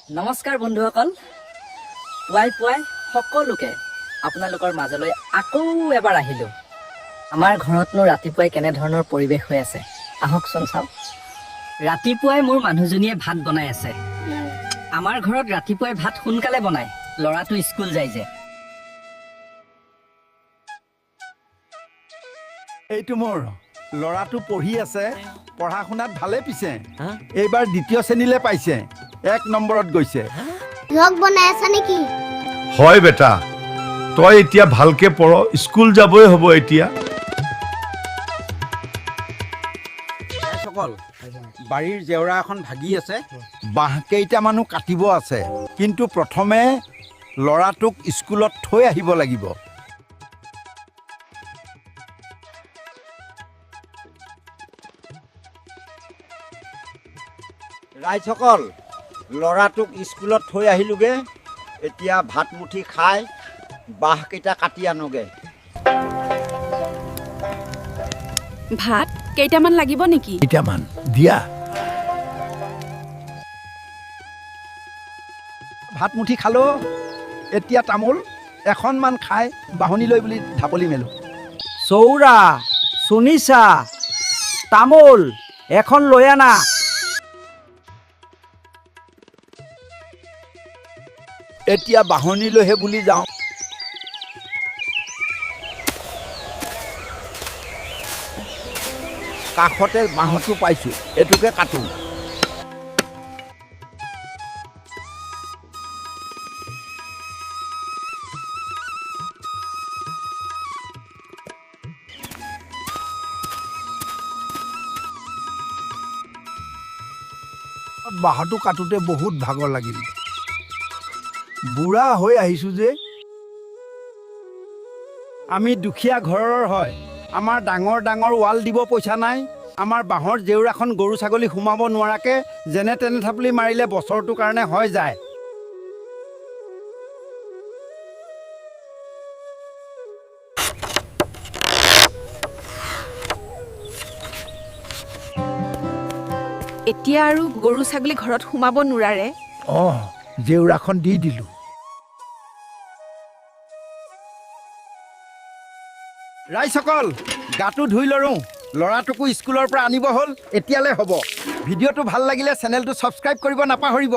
নমস্কাৰ বন্ধুসকল, পুৱাই সকলোকে আপোনালোকৰ মাজলৈ আকৌ এবাৰ আহিলোঁ। আমাৰ ঘৰতনো ৰাতিপুৱাই কেনেধৰণৰ পৰিৱেশ হৈ আছে আহকচোন চাওক। ৰাতিপুৱাই মোৰ মানুহজনীয়ে ভাত বনাই আছে। আমাৰ ঘৰত ৰাতিপুৱাই ভাত সোনকালে বনায়, ল'ৰাটো স্কুল যায় যে। এইটো মোৰ ল'ৰাটো পঢ়ি আছে, পঢ়া শুনাত ভালে পিছে। এইবাৰ দ্বিতীয় শ্ৰেণীলৈ পাইছে, 1 নম্বৰত গৈছে। লগ বনাই আছা নেকি? হয় বেটা, তই এতিয়া ভালকে পঢ়, স্কুল যাবই হ'ব এতিয়া। বাৰীৰ জেওৰা এখন ভাগি আছে, বাঁহ কেইটামানো কাটিব আছে, কিন্তু প্ৰথমে ল'ৰাটোক স্কুলত থৈ আহিব লাগিব। ৰাইজসকল, ল'ৰাটোক স্কুলত থৈ আহিলোগে। এতিয়া ভাত মুঠি খাই বাঁহকেইটা কাটি আনোগে। ভাত কেইটামান লাগিব নেকি? কেইটামান দিয়া। ভাত মুঠি খালো, এতিয়া তামোল এখনমান খাই বাহনি লৈ বুলি ঢাপলি মেলো। চৌৰা, চুনিচা, তামোল এখন লৈ আনা। এতিয়া বাহনিলৈহে বুলি যাওঁ। কাষতে বাঁহটো পাইছোঁ, এইটোকে কাটো। বাঁহটো কাটোতে বহুত ভাগৰ লাগিল। বুঢ়া হৈ আহিছোঁ যে। আমি দুখীয়া ঘৰৰ হয়, আমাৰ ডাঙৰ ডাঙৰ ৱাল দিব পইচা নাই। আমাৰ বাঁহৰ জেওৰাখন গৰু ছাগলী সোমাব নোৱাৰাকৈ যেনে তেনে থাপলি মাৰিলে বছৰটোৰ কাৰণে হৈ যায়। এতিয়া আৰু গৰু ছাগলী ঘৰত সোমাব নোৱাৰে। অঁ, জেওৰাখন দি দিলোঁ। ৰাইজসকল, গাটো ধুই লওঁ, ল'ৰাটোকো স্কুলৰ পৰা আনিব হ'ল, এতিয়ালৈ হ'ব। ভিডিঅ'টো ভাল লাগিলে চেনেলটো ছাবস্ক্ৰাইব কৰিব নাপাহৰিব।